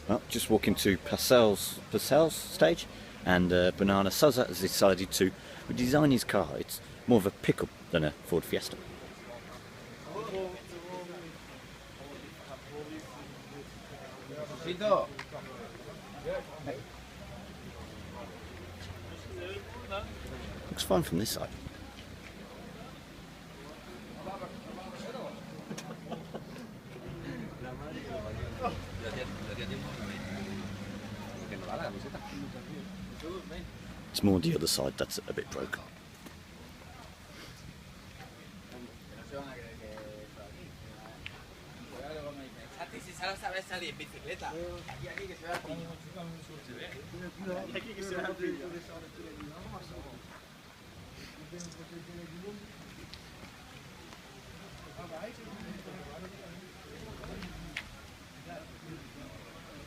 Well, just walking to Purcell's stage, and Banana Sousa has decided to redesign his car. It's more of a pickup than a Ford Fiesta. Looks fine from this side. It's more the other side that's a bit broken.